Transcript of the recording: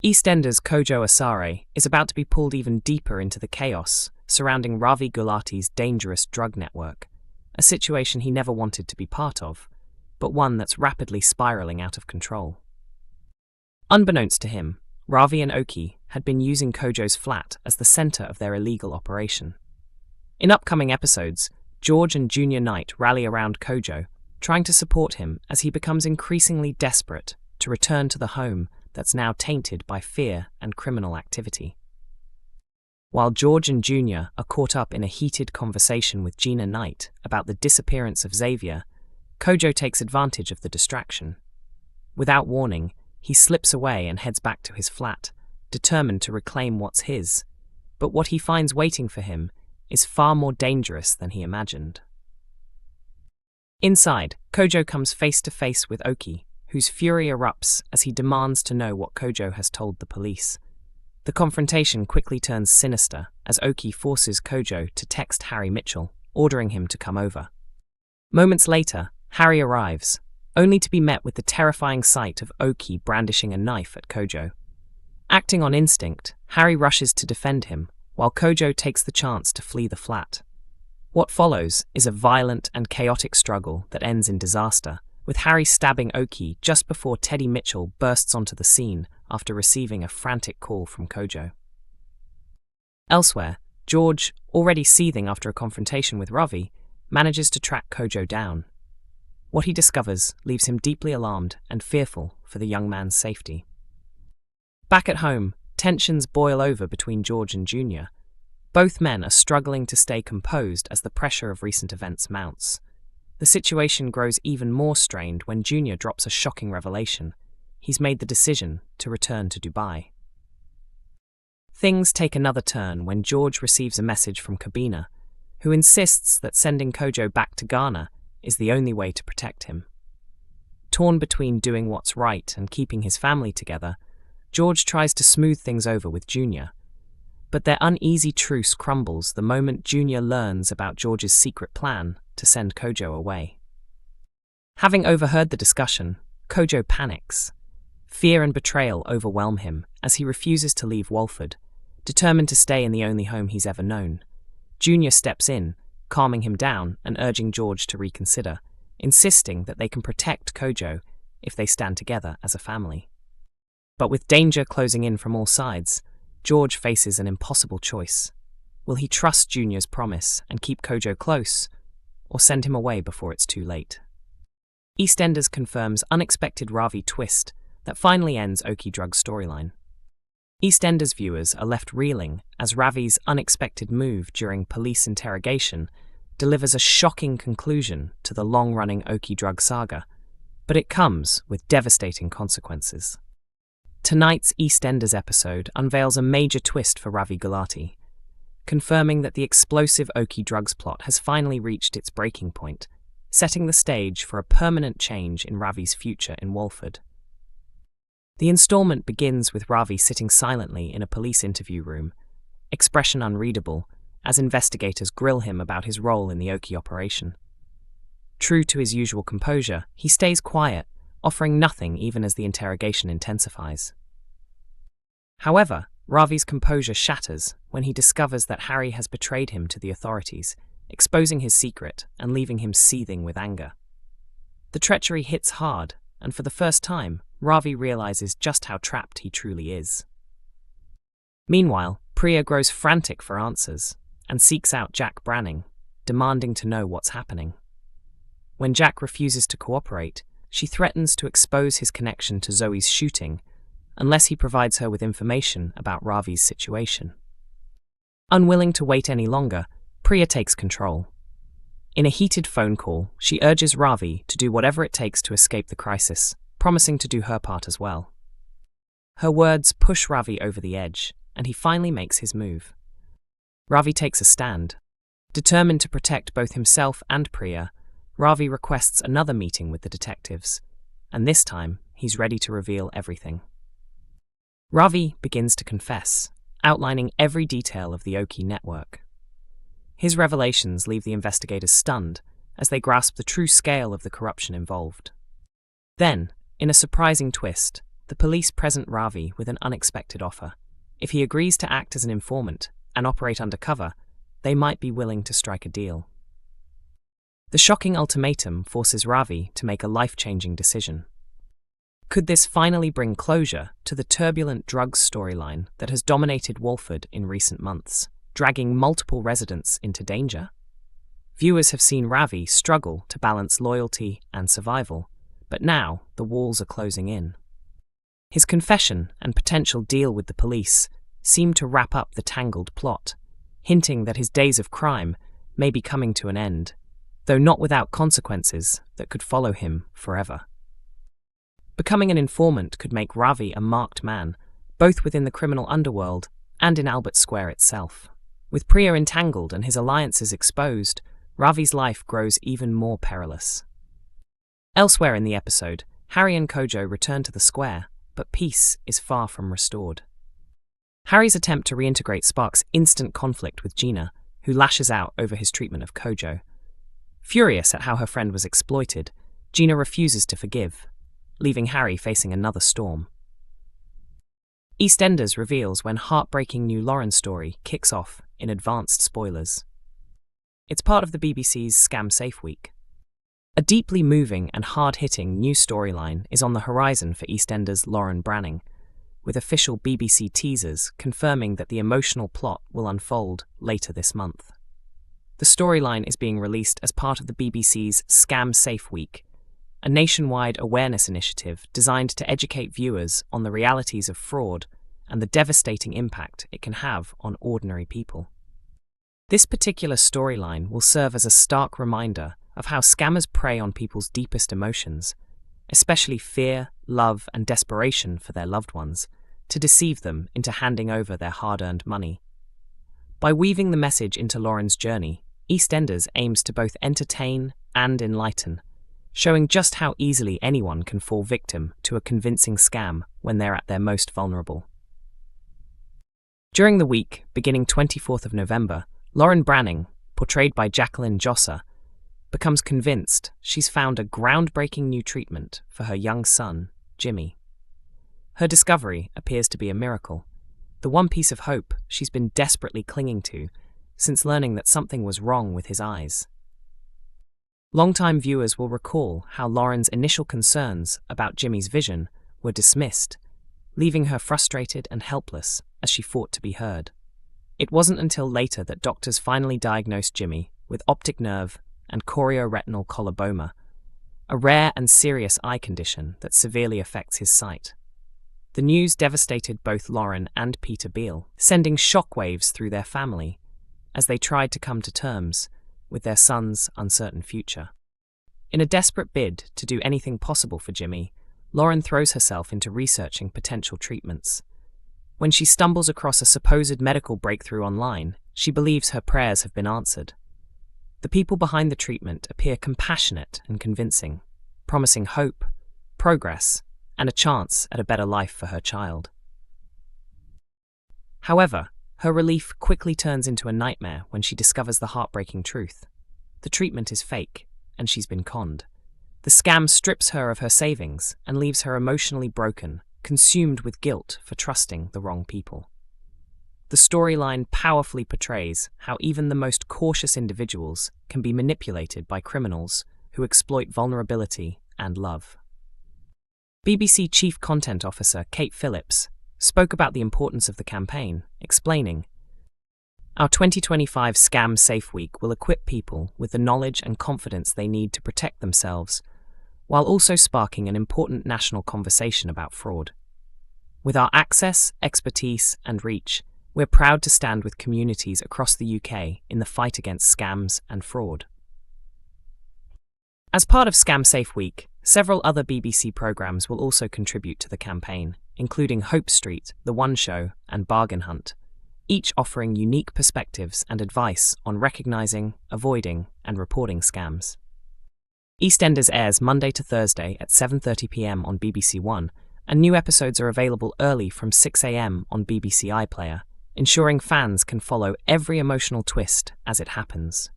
EastEnders' Kojo Asare is about to be pulled even deeper into the chaos surrounding Ravi Gulati's dangerous drug network, a situation he never wanted to be part of, but one that's rapidly spiraling out of control. Unbeknownst to him, Ravi and Okie had been using Kojo's flat as the center of their illegal operation. In upcoming episodes, George and Junior Knight rally around Kojo, trying to support him as he becomes increasingly desperate to return to the home that's now tainted by fear and criminal activity. While George and Junior are caught up in a heated conversation with Gina Knight about the disappearance of Xavier, Kojo takes advantage of the distraction. Without warning, he slips away and heads back to his flat, determined to reclaim what's his. But what he finds waiting for him is far more dangerous than he imagined. Inside, Kojo comes face to face with Okie, whose fury erupts as he demands to know what Kojo has told the police. The confrontation quickly turns sinister as Okie forces Kojo to text Harry Mitchell, ordering him to come over. Moments later, Harry arrives, only to be met with the terrifying sight of Okie brandishing a knife at Kojo. Acting on instinct, Harry rushes to defend him, while Kojo takes the chance to flee the flat. What follows is a violent and chaotic struggle that ends in disaster, with Harry stabbing Okie just before Teddy Mitchell bursts onto the scene after receiving a frantic call from Kojo. Elsewhere, George, already seething after a confrontation with Ravi, manages to track Kojo down. What he discovers leaves him deeply alarmed and fearful for the young man's safety. Back at home, tensions boil over between George and Junior. Both men are struggling to stay composed as the pressure of recent events mounts. The situation grows even more strained when Junior drops a shocking revelation. He's made the decision to return to Dubai. Things take another turn when George receives a message from Kabina, who insists that sending Kojo back to Ghana is the only way to protect him. Torn between doing what's right and keeping his family together, George tries to smooth things over with Junior. But their uneasy truce crumbles the moment Junior learns about George's secret plan to send Kojo away. Having overheard the discussion, Kojo panics. Fear and betrayal overwhelm him as he refuses to leave Walford, determined to stay in the only home he's ever known. Junior steps in, calming him down and urging George to reconsider, insisting that they can protect Kojo if they stand together as a family. But with danger closing in from all sides, George faces an impossible choice. Will he trust Junior's promise and keep Kojo close, or send him away before it's too late? EastEnders confirms unexpected Ravi twist that finally ends Okie Drug's storyline. EastEnders viewers are left reeling as Ravi's unexpected move during police interrogation delivers a shocking conclusion to the long-running Okie Drug saga, but it comes with devastating consequences. Tonight's EastEnders episode unveils a major twist for Ravi Gulati, confirming that the explosive Okie Drugs plot has finally reached its breaking point, setting the stage for a permanent change in Ravi's future in Walford. The installment begins with Ravi sitting silently in a police interview room, expression unreadable, as investigators grill him about his role in the Okie operation. True to his usual composure, he stays quiet, offering nothing even as the interrogation intensifies. However, Ravi's composure shatters when he discovers that Harry has betrayed him to the authorities, exposing his secret and leaving him seething with anger. The treachery hits hard, and for the first time, Ravi realizes just how trapped he truly is. Meanwhile, Priya grows frantic for answers and seeks out Jack Branning, demanding to know what's happening. When Jack refuses to cooperate, she threatens to expose his connection to Zoe's shooting unless he provides her with information about Ravi's situation. Unwilling to wait any longer, Priya takes control. In a heated phone call, she urges Ravi to do whatever it takes to escape the crisis, promising to do her part as well. Her words push Ravi over the edge, and he finally makes his move. Ravi takes a stand. Determined to protect both himself and Priya, Ravi requests another meeting with the detectives, and this time he's ready to reveal everything. Ravi begins to confess, outlining every detail of the Okie network. His revelations leave the investigators stunned as they grasp the true scale of the corruption involved. Then, in a surprising twist, the police present Ravi with an unexpected offer. If he agrees to act as an informant and operate undercover, they might be willing to strike a deal. The shocking ultimatum forces Ravi to make a life-changing decision. Could this finally bring closure to the turbulent drugs storyline that has dominated Walford in recent months, dragging multiple residents into danger? Viewers have seen Ravi struggle to balance loyalty and survival, but now the walls are closing in. His confession and potential deal with the police seem to wrap up the tangled plot, hinting that his days of crime may be coming to an end, though not without consequences that could follow him forever. Becoming an informant could make Ravi a marked man, both within the criminal underworld and in Albert Square itself. With Priya entangled and his alliances exposed, Ravi's life grows even more perilous. Elsewhere in the episode, Harry and Kojo return to the square, but peace is far from restored. Harry's attempt to reintegrate sparks instant conflict with Gina, who lashes out over his treatment of Kojo. Furious at how her friend was exploited, Gina refuses to forgive, leaving Harry facing another storm. EastEnders reveals when heartbreaking new Lauren story kicks off in advanced spoilers. It's part of the BBC's Scam Safe Week. A deeply moving and hard-hitting new storyline is on the horizon for EastEnders' Lauren Branning, with official BBC teasers confirming that the emotional plot will unfold later this month. The storyline is being released as part of the BBC's Scam Safe Week, a nationwide awareness initiative designed to educate viewers on the realities of fraud and the devastating impact it can have on ordinary people. This particular storyline will serve as a stark reminder of how scammers prey on people's deepest emotions, especially fear, love, and desperation for their loved ones, to deceive them into handing over their hard-earned money. By weaving the message into Lauren's journey, EastEnders aims to both entertain and enlighten, showing just how easily anyone can fall victim to a convincing scam when they're at their most vulnerable. During the week, beginning 24th of November, Lauren Branning, portrayed by Jacqueline Josser, becomes convinced she's found a groundbreaking new treatment for her young son, Jimmy. Her discovery appears to be a miracle, the one piece of hope she's been desperately clinging to since learning that something was wrong with his eyes. Longtime viewers will recall how Lauren's initial concerns about Jimmy's vision were dismissed, leaving her frustrated and helpless as she fought to be heard. It wasn't until later that doctors finally diagnosed Jimmy with optic nerve and chorioretinal coloboma, a rare and serious eye condition that severely affects his sight. The news devastated both Lauren and Peter Beale, sending shockwaves through their family as they tried to come to terms with their son's uncertain future. In a desperate bid to do anything possible for Jimmy, Lauren throws herself into researching potential treatments. When she stumbles across a supposed medical breakthrough online, she believes her prayers have been answered. The people behind the treatment appear compassionate and convincing, promising hope, progress, and a chance at a better life for her child. However, her relief quickly turns into a nightmare when she discovers the heartbreaking truth. The treatment is fake, and she's been conned. The scam strips her of her savings and leaves her emotionally broken, consumed with guilt for trusting the wrong people. The storyline powerfully portrays how even the most cautious individuals can be manipulated by criminals who exploit vulnerability and love. BBC Chief Content Officer Kate Phillips spoke about the importance of the campaign, explaining, "Our 2025 Scam Safe Week will equip people with the knowledge and confidence they need to protect themselves, while also sparking an important national conversation about fraud. With our access, expertise, and reach, we're proud to stand with communities across the UK in the fight against scams and fraud." As part of Scam Safe Week, several other BBC programmes will also contribute to the campaign, including Hope Street, The One Show, and Bargain Hunt, each offering unique perspectives and advice on recognising, avoiding, and reporting scams. EastEnders airs Monday to Thursday at 7:30 p.m. on BBC One, and new episodes are available early from 6 a.m. on BBC iPlayer, ensuring fans can follow every emotional twist as it happens.